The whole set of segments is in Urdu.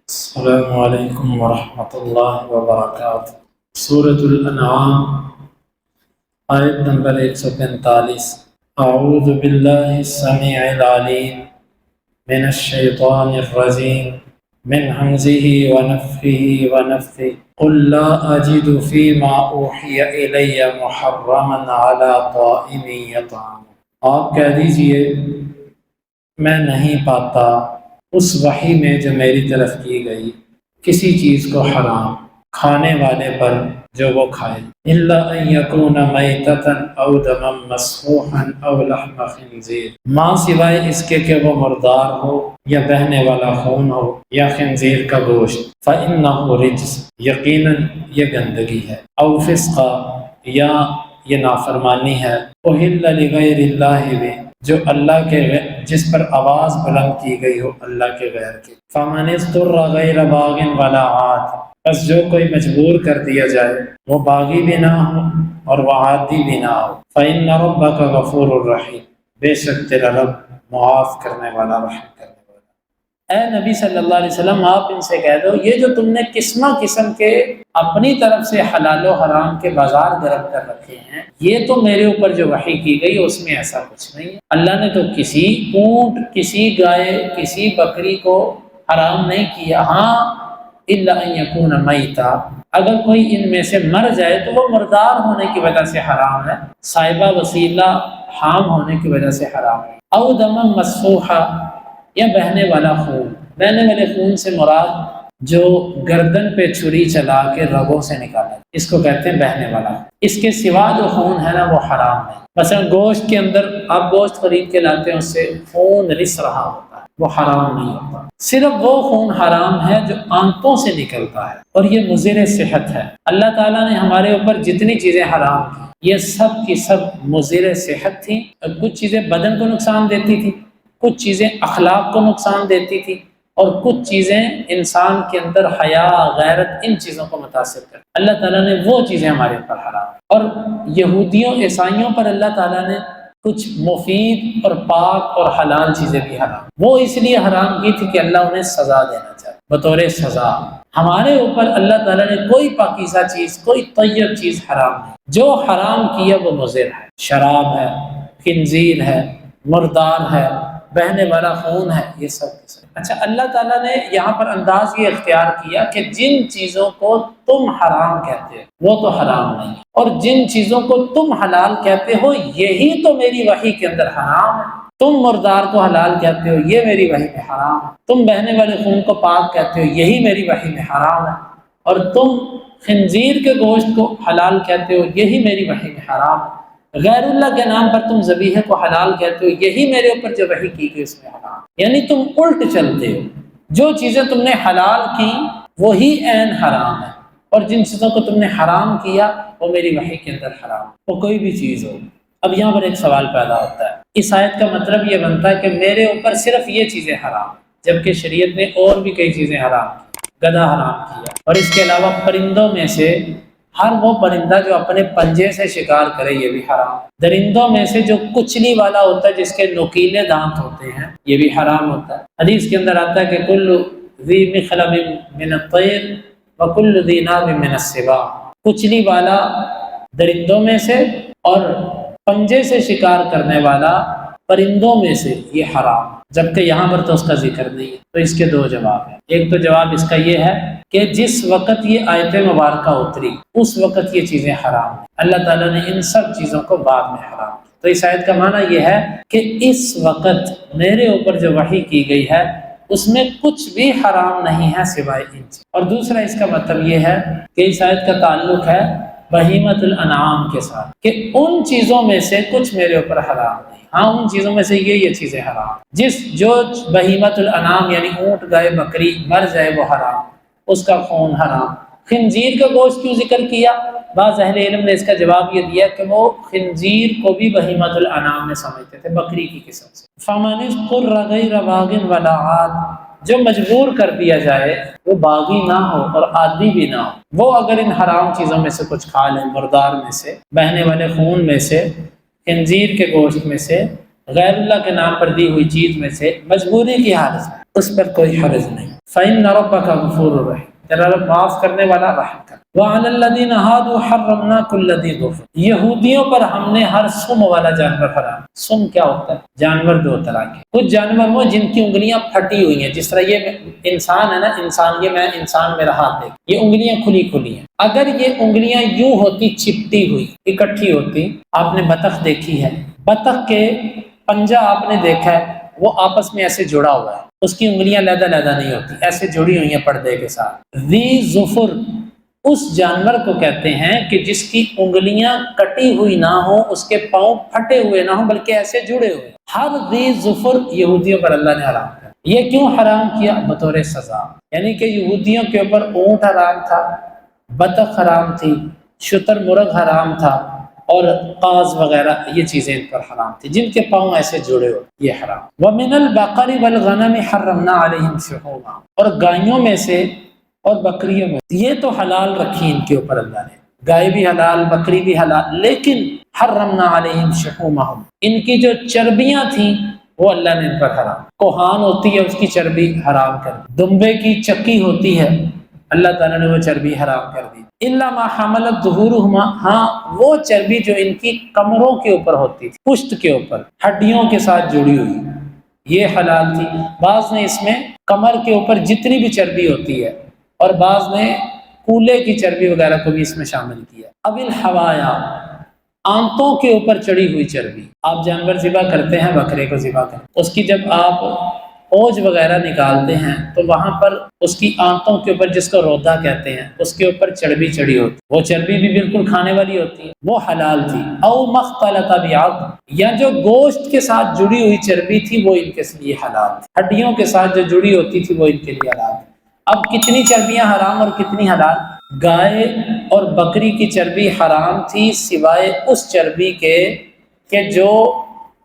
السلام علیکم ورحمۃ اللہ وبرکاتہ۔ سورۃ الانعام آیت نمبر 145۔ اعوذ باللہ السمیع العلیم من الشیطان الرجیم من حمزہ ونفخہ ونفثہ قل لا اجد فیما اوحی الی محرما علی طاعم یطعمہ۔ آپ کہہ دیجئے میں نہیں پاتا اس وحی میں جو میری طرف کی گئی کسی چیز کو حرام کھانے والے پر جو وہ کھائے، الا ان یکون میتۃ او دما مسفوحا او لحم خنزیر، ماں سوائے اس کے کہ وہ مردار ہو یا بہنے والا خون ہو یا خنزیر کا گوشت، فإنہ رجس، یقیناً یہ گندگی ہے، او فسقا، یا یہ نافرمانی ہے، اہل لغیر اللہ بہ، جو اللہ کے جس پر آواز بلند کی گئی ہو اللہ کے غیر کے، فمن اضطر غیر باغ ولا عاد، بس جو کوئی مجبور کر دیا جائے وہ باغی بھی نہ ہو اور وہ عادی بھی نہ ہو، فإن ربک غفور الرحیم، بے شک تیرا رب معاف کرنے والا رحم کرنے والا۔ اے نبی صلی اللہ علیہ وسلم آپ ان سے کہہ دو یہ جو تم نے قسمہ قسم کے اپنی طرف سے حلال و حرام کے بازار گرم کر رکھے ہیں، یہ تو میرے اوپر جو وحی کی گئی اس میں ایسا کچھ نہیں ہے۔ اللہ نے تو کسی اونٹ، کسی گائے، کسی بکری کو حرام نہیں کیا، ہاں الا ان یکون میتا، اگر کوئی ان میں سے مر جائے تو وہ مردار ہونے کی وجہ سے حرام ہے، صائبہ وسیلہ حام ہونے کی وجہ سے حرام ہے، او دما مسفوحا، یا بہنے والا خون۔ بہنے والے خون سے مراد جو گردن پہ چھری چلا کے رگوں سے نکالا، اس کو کہتے ہیں بہنے والا۔ اس کے سوا جو خون ہے نا وہ حرام ہے۔ مثلا گوشت کے اندر آپ گوشت خرید کے لاتے ہیں، اس سے خون رس رہا ہوتا ہے، وہ حرام نہیں ہوتا۔ صرف وہ خون حرام ہے جو آنتوں سے نکلتا ہے، اور یہ مضر صحت ہے۔ اللہ تعالیٰ نے ہمارے اوپر جتنی چیزیں حرام کی یہ سب کی سب مضر صحت تھیں، اور کچھ چیزیں بدن کو نقصان دیتی تھی، کچھ چیزیں اخلاق کو نقصان دیتی تھی، اور کچھ چیزیں انسان کے اندر حیا، غیرت، ان چیزوں کو متاثر کر۔ اللہ تعالیٰ نے وہ چیزیں ہمارے اوپر حرام، اور یہودیوں عیسائیوں پر اللہ تعالیٰ نے کچھ مفید اور پاک اور حلال چیزیں بھی حرام، وہ اس لیے حرام کی تھی کہ اللہ انہیں سزا دینا چاہے بطور سزا۔ ہمارے اوپر اللہ تعالیٰ نے کوئی پاکیزہ چیز، کوئی طیب چیز حرام نہیں، جو حرام کیا وہ مضر ہے، شراب ہے، خنزیر ہے، مردار ہے، بہنے والا خون ہے، یہ سب کے سب۔ اچھا اللہ تعالیٰ نے یہاں پر انداز یہ اختیار کیا کہ جن چیزوں کو تم حرام کہتے ہو وہ تو حرام نہیں، اور جن چیزوں کو تم حلال کہتے ہو یہی تو میری وحی کے اندر حرام ہے۔ تم مردار کو حلال کہتے ہو یہ میری وحی میں حرام ہے، تم بہنے والے خون کو پاک کہتے ہو یہی میری وحی میں حرام ہے، اور تم خنزیر کے گوشت کو حلال کہتے ہو یہی میری وحی میں حرام ہے، غیر اللہ کے نام پر تم ذبیحے کو حلال کہتے ہو یہی میرے اوپر جو وحی کی گئی اس میں حرام، یعنی تم الٹ چلتے ہو۔ جو چیزیں تم نے حلال کی وہی عین حرام ہے، اور جن چیزوں کو تم نے حرام کیا وہ میری وحی کے اندر حرام، وہ کوئی بھی چیز ہو۔ اب یہاں پر ایک سوال پیدا ہوتا ہے، اس آیت کا مطلب یہ بنتا ہے کہ میرے اوپر صرف یہ چیزیں حرام، جبکہ شریعت نے اور بھی کئی چیزیں حرام کی، گدھا حرام کیا، اور اس کے علاوہ پرندوں میں سے ہر وہ پرندہ جو اپنے پنجے سے شکار کرے یہ بھی حرام، درندوں میں سے جو کچلی والا ہوتا ہے جس کے نوکیلے دانت ہوتے ہیں یہ بھی حرام ہوتا ہے۔ حدیث کے اندر آتا ہے کہ کل ذی مخلب من الطیر وکل ذی ناب من السباع، کچلی والا درندوں میں سے اور پنجے سے شکار کرنے والا پرندوں میں سے یہ حرام، جبکہ یہاں پر تو اس کا ذکر نہیں ہے۔ تو اس کے دو جواب ہیں، ایک تو جواب اس کا یہ ہے کہ جس وقت یہ آیت مبارکہ اتری اس وقت یہ چیزیں حرام ہیں، اللہ تعالیٰ نے ان سب چیزوں کو بعد میں حرام کیا۔ تو اس آیت کا معنی یہ ہے کہ اس وقت میرے اوپر جو وحی کی گئی ہے اس میں کچھ بھی حرام نہیں ہے سوائے ان چیزوں۔ اور دوسرا اس کا مطلب یہ ہے کہ اس آیت کا تعلق ہے بہیمۃ الانعام کے ساتھ، کہ ان چیزوں میں سے کچھ میرے اوپر حرام نہیں، ہاں ان چیزوں میں سے یہ چیزیں حرام، جو بہیمۃ الانعام یعنی اونٹ، گائے، بکری مر جائے وہ حرام، اس کا خون حرام۔ خنزیر کا گوشت کیوں ذکر کیا؟ بعض اہل علم نے اس کا جواب یہ دیا کہ وہ خنزیر کو بھی بہیمۃ الانعام میں سمجھتے تھے، بکری کی قسم سے۔ فمن اضطر غیر باغ ولا عاد، جو مجبور کر دیا جائے وہ باغی نہ ہو اور عادی بھی نہ ہو، وہ اگر ان حرام چیزوں میں سے کچھ کھا لیں، مردار میں سے، بہنے والے خون میں سے، خنزیر کے گوشت میں سے، غیر اللہ کے نام پر دی ہوئی چیز میں سے، مجبوری کی حالت میں، اس پر کوئی حرج نہیں۔ فإن ربک غفور رحیم، تیرا رب معاف کرنے والا رحم کر۔ وعلی الذین ہادوا حرمنا کل ذی ظفر، یہودیوں پر ہم نے ہر سم والا جانور حرام۔ سم کیا ہوتا ہے؟ جانور دو طرح کے، کچھ جانور وہ جن کی انگلیاں پھٹی ہوئی ہیں، جس طرح یہ انسان ہے نا، انسان، یہ میں انسان میرا ہاتھ دیکھ، یہ انگلیاں کھلی کھلی ہیں، اگر یہ انگلیاں یوں ہوتی چپٹی ہوئی اکٹھی ہوتی، آپ نے بطخ دیکھی ہے، بطخ کے پنجہ آپ نے دیکھا ہے، وہ آپس میں ایسے جڑا ہوا ہے، اس کی انگلیاں علیحدہ علیحدہ نہیں ہوتی، ایسے جڑی ہوئی ہیں پردے کے ساتھ۔ ذی ظفر اس جانور کو کہتے ہیں کہ جس کی انگلیاں کٹی ہوئی نہ ہو، اس کے پاؤں پھٹے ہوئے نہ ہوں، بلکہ ایسے جڑے ہوئے۔ ہر ذی ظفر یہودیوں پر اللہ نے حرام کیا۔ یہ کیوں حرام کیا؟ بطور سزا، یعنی کہ یہودیوں کے اوپر اونٹ حرام تھا، بطخ حرام تھی، شتر مرغ حرام تھا، اور قاز وغیرہ یہ چیزیں ان پر حرام تھی، جن کے پاؤں ایسے جڑے ہو، یہ حرام۔ وَمِنَ الْبَقَرِ وَالْغَنَمِ حَرَّمْنَا عَلَيْهِمْ شُحُومَهَا، اور گائیوں میں سے اور بکریوں میں، یہ تو حلال رکھی ان کے اوپر اللہ نے، گائے بھی حلال، بکری بھی حلال، لیکن حرمنا علیہم شحومہم، ان کی جو چربیاں تھیں وہ اللہ نے ان پر حرام۔ کوہان ہوتی ہے، اس کی چربی حرام کر دی، دمبے کی چکی ہوتی ہے، اللہ تعالیٰ نے وہ چربی حرام کر دی۔ الا ما حملت ظہورہما، ہاں وہ چربی جو ان کی کمروں کے اوپر ہوتی تھی، پشت کے اوپر ہڈیوں کے ساتھ جڑی ہوئی، یہ حلال تھی۔ بعض نے اس میں کمر کے اوپر جتنی بھی چربی ہوتی ہے، اور بعض نے کولے کی چربی وغیرہ کو بھی اس میں شامل کیا۔ اب الحوایا، آنتوں کے اوپر چڑھی ہوئی چربی، آپ جانور ذبح کرتے ہیں، بکرے کو ذبح کرتے ہیں، اس کی جب آپ اوج وغیرہ نکالتے ہیں تو وہاں پر اس کی آنتوں کے اوپر، جس کو رودا کہتے ہیں، اس کے اوپر چربی چڑھی ہوتی ہے، وہ چربی بھی بالکل کھانے والی ہوتی ہے، وہ حلال تھی۔ او مختلط بعظم، یا جو گوشت کے ساتھ جڑی ہوئی چربی تھی وہ ان کے لیے حلال تھی، ہڈیوں کے ساتھ جو جڑی ہوتی تھی وہ ان کے لیے حلال تھی۔ اب کتنی چربیاں حرام اور کتنی حلال؟ گائے اور بکری کی چربی حرام تھی، سوائے اس چربی کے کہ جو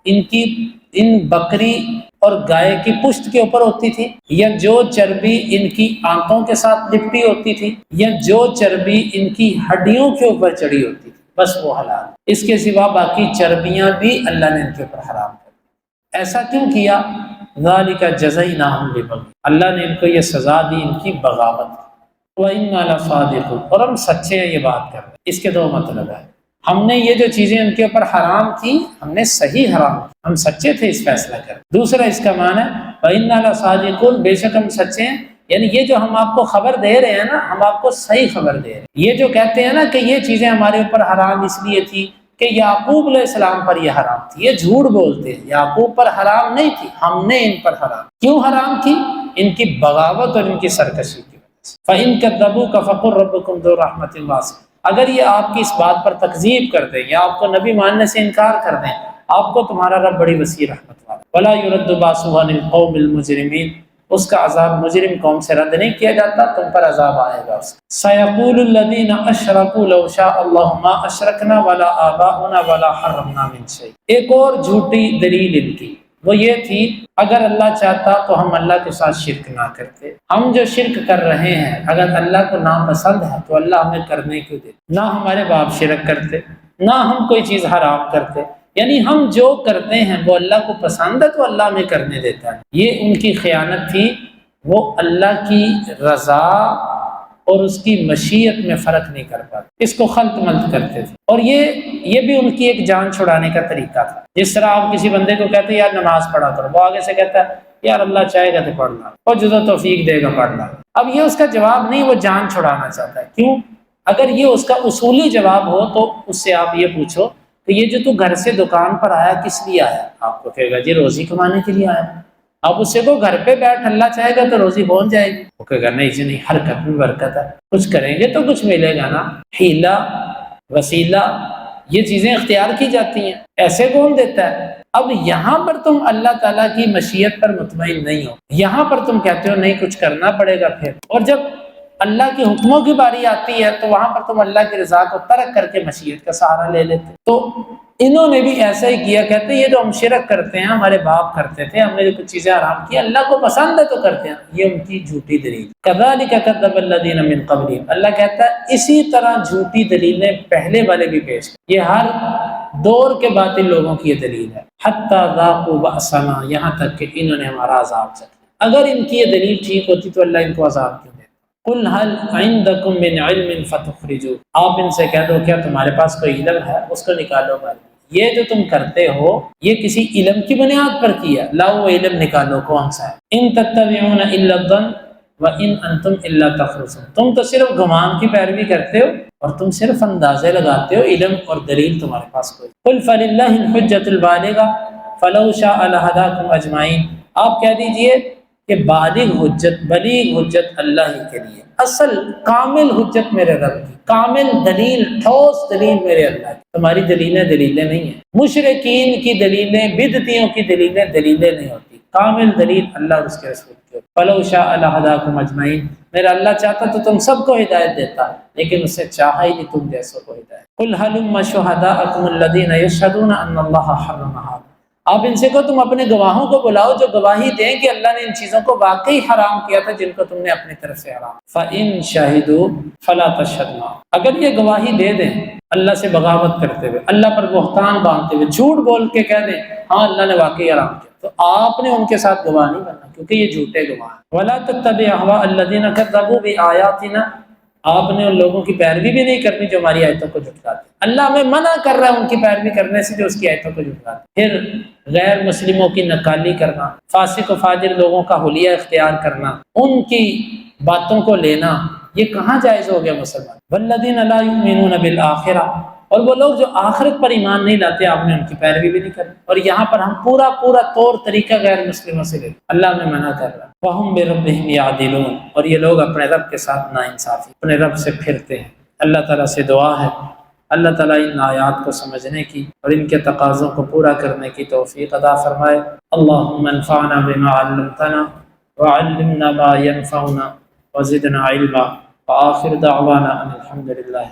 ان بکری اور گائے کی پشت کے اوپر ہوتی تھی، یا جو چربی ان کی آنتوں کے ساتھ لپٹی ہوتی تھی، یا جو چربی ان کی ہڈیوں کے اوپر چڑھی ہوتی تھی، بس وہ حلال۔ اس کے سوا باقی چربیاں بھی اللہ نے ان کے اوپر حرام کر دی۔ ایسا کیوں کیا؟ ذالک جزیناہم ببغی، اللہ نے ان کو یہ سزا دی ان کی بغاوت۔ وَإِنَّا لَصَادِقُونَ، اور ہم سچے ہیں یہ بات کر رہے ہیں۔ اس کے دو مطلب ہیں، ہم نے یہ جو چیزیں ان کے اوپر حرام تھی، ہم نے صحیح حرام کی، ہم سچے تھے اس فیصلہ کر۔ دوسرا اس کا معنی ہے وَإِنَّا لَصَادِقُونَ، بے شک ہم سچے ہیں، یعنی یہ جو ہم آپ کو خبر دے رہے ہیں نا، ہم آپ کو صحیح خبر دے رہے ہیں۔ یہ جو کہتے ہیں نا کہ یہ چیزیں ہمارے اوپر حرام اس لیے تھی کہ یعقوب علیہ السلام پر یہ حرام تھی، یہ جھوٹ بولتے ہیں، یعقوب پر حرام نہیں تھی، ہم نے ان پر حرام۔ کیوں حرام کی؟ ان کی بغاوت اور ان کی سرکشی کی وجہ سے۔ فَإِن كَذَّبُوكَ فَقُلْ رَبُّكُمْ ذُو رَحْمَةٍ وَاسِعَةٍ، اگر یہ آپ کی اس بات پر تکذیب کر دیں یا آپ کو نبی ماننے سے انکار کر دیں، آپ کو تمہارا رب بڑی وسیع رحمت والا۔ وَلَا يُرَدُّ بَأْسُهُ عَنِ الْقَوْمِ الْمُجْرِمِينَ، اس کا عذاب مجرم قوم سے رد نہیں کیا جاتا، تم پر عذاب آئے گا اس۔ سَيَقُولُ الَّذِينَ أَشْرَكُوا لَوْ شَاءَ اللَّهُ مَا أَشْرَكْنَا وَلَا آبَاؤُنَا وَلَا حَرَّمْنَا مِنْ شَيْءٍ، ایک اور جھوٹی دلیل ان کی وہ یہ تھی، اگر اللہ چاہتا تو ہم اللہ کے ساتھ شرک نہ کرتے، ہم جو شرک کر رہے ہیں اگر اللہ کو ناپسند ہے تو اللہ ہمیں کرنے کیوں دے؟ نہ ہمارے باپ شرک کرتے، نہ ہم کوئی چیز حرام کرتے، یعنی ہم جو کرتے ہیں وہ اللہ کو پسند ہے تو اللہ ہمیں کرنے دیتا ہے۔ یہ ان کی خیانت تھی، وہ اللہ کی رضا اور اس کی مشیت میں فرق نہیں کر پاتے، اس کو خلط ملط کرتے تھے، اور یہ بھی ان کی ایک جان چھڑانے کا طریقہ تھا۔ جس طرح آپ کسی بندے کو کہتے ہیں یار نماز پڑھا کرو، وہ آگے سے کہتا ہے یار اللہ چاہے گا تو پڑھنا، اور جو توفیق دے گا پڑھنا۔ اب یہ اس کا جواب نہیں، وہ جان چھڑانا چاہتا ہے۔ کیوں؟ اگر یہ اس کا اصولی جواب ہو تو اس سے آپ یہ پوچھو کہ یہ جو تو گھر سے دکان پر آیا کس لیے آیا؟ آپ کو کہے گا جی روزی کمانے کے لیے آیا۔ آپ اس سے کو گھر پہ بیٹھ، اللہ چاہے گا تو روزی پہنچ جائے گی، وہ کہے گا نہیں جی نہیں، حرکت میں برکت ہے، کچھ کریں گے تو کچھ ملے گا نا، حیلہ وسیلہ یہ چیزیں اختیار کی جاتی ہیں، ایسے کون دیتا ہے؟ اب یہاں پر تم اللہ تعالیٰ کی مشیت پر مطمئن نہیں ہو، یہاں پر تم کہتے ہو نہیں کچھ کرنا پڑے گا پھر، اور جب اللہ کے حکموں کی باری آتی ہے تو وہاں پر تم اللہ کی رضا کو ترک کر کے مشیت کا سہارا لے لیتے۔ تو انہوں نے بھی ایسا ہی کیا، کہتے ہیں یہ جو ہم شرک کرتے ہیں ہمارے باپ کرتے تھے، ہم نے جو کچھ چیزیں حرام کی اللہ کو پسند ہے تو کرتے ہیں، یہ ان کی جھوٹی دلیل۔ کذالک کذب الذین من قبلہم، اللہ کہتا ہے اسی طرح جھوٹی دلیلیں پہلے والے بھی پیش کریں، یہ ہر دور کے باطل لوگوں کی یہ دلیل ہے۔ حتی ذاقوا بأسنا، یہاں تک کہ انہوں نے ہمارا عذاب چکھا۔ اگر ان کی یہ دلیل ٹھیک ہوتی تو اللہ ان کو عذاب کیوں دیتا؟ قل هل عندکم من علم فتخرجوا، آپ ان سے کہہ دو کیا تمہارے پاس کوئی علم ہے، اس کو نکالو باہر۔ یہ جو تم کرتے ہو یہ کسی علم کی بنیاد پر کیا، لاؤ وہ علم نکالو کون سا ہے۔ ان تتبعون الا الظن وان انتم الا تخرصون، تم تو صرف گمان کی پیروی کرتے ہو اور تم صرف اندازے لگاتے ہو، علم اور دلیل تمہارے پاس کوئی۔ قل فللہ الحجۃ البالغہ فلو شاء لہداکم اجمعین، آپ کہہ دیجئے کہ بلیغ حجت اللہ ہی کے لیے، اصل کامل حجت میرے رب کی، کامل دلیل، ٹھوس دلیل میرے اللہ کی، تمہاری دلیلیں نہیں ہیں، مشرکین کی دلیلیں، بدعتیوں کی دلیلیں نہیں ہوتی، کامل دلیل اللہ اور اس کے رسول کی۔ فلو شاء لہداکم اجمعین، میرا اللہ چاہتا تو تم سب کو ہدایت دیتا، لیکن اس سے چاہا ہی نہیں تم جیسوں کو ہدایت۔ قل ہلم شہداءکم الذین یشہدون ان اللہ حرم ھذا، آپ ان سے کہو تم اپنے گواہوں کو بلاؤ جو گواہی دیں کہ اللہ نے ان چیزوں کو واقعی حرام کیا تھا جن کو تم نے اپنی طرف سے حرام۔ فَإِن شَهِدُوا فَلَا تَشْهَدْ مَعَهُمْ، اگر یہ گواہی دے دیں اللہ سے بغاوت کرتے ہوئے، اللہ پر بہتان باندھتے ہوئے، جھوٹ بول کے کہہ دیں ہاں اللہ نے واقعی حرام کیا، تو آپ نے ان کے ساتھ گواہ نہیں بننا کیونکہ یہ جھوٹے گواہ ہیں۔ وَلَا تَتَّبِعْ أَهْوَاءَ الَّذِينَ كَذَّبُوا بِآيَاتِنَا، آپ نے ان لوگوں کی پیروی بھی نہیں کرنی جو ہماری آیتوں کو جھٹلاتے ہیں، اللہ ہمیں منع کر رہا ہے ان کی پیروی کرنے سے جو اس کی آیتوں کو جھٹلاتے ہیں۔ پھر غیر مسلموں کی نکالی کرنا، فاسق و فاجر لوگوں کا حلیہ اختیار کرنا، ان کی باتوں کو لینا، یہ کہاں جائز ہو گیا مسلمان؟ والذین لا یؤمنون بالآخرہ، اور وہ لوگ جو آخرت پر ایمان نہیں لاتے آپ نے ان کی پیروی بھی نہیں کرنی، اور یہاں پر ہم پورا طور طریقہ غیر مسلموں سے لیتے، اللہ ہمیں منع کر رہا ہے۔ وَهُمْ بِرَبِّهِمْ يَعْدِلُونَ، اور یہ لوگ اپنے رب کے ساتھ ناانصافی، اپنے رب سے پھرتے ہیں۔ اللہ تعالیٰ سے دعا ہے اللہ تعالیٰ ان آیات کو سمجھنے کی اور ان کے تقاضوں کو پورا کرنے کی توفیق عطا فرمائے۔ اللہم انفعنا بما علمتنا وعلمنا ما ينفعنا وزدنا علما، وآخر دعوانا ان الحمد للہ۔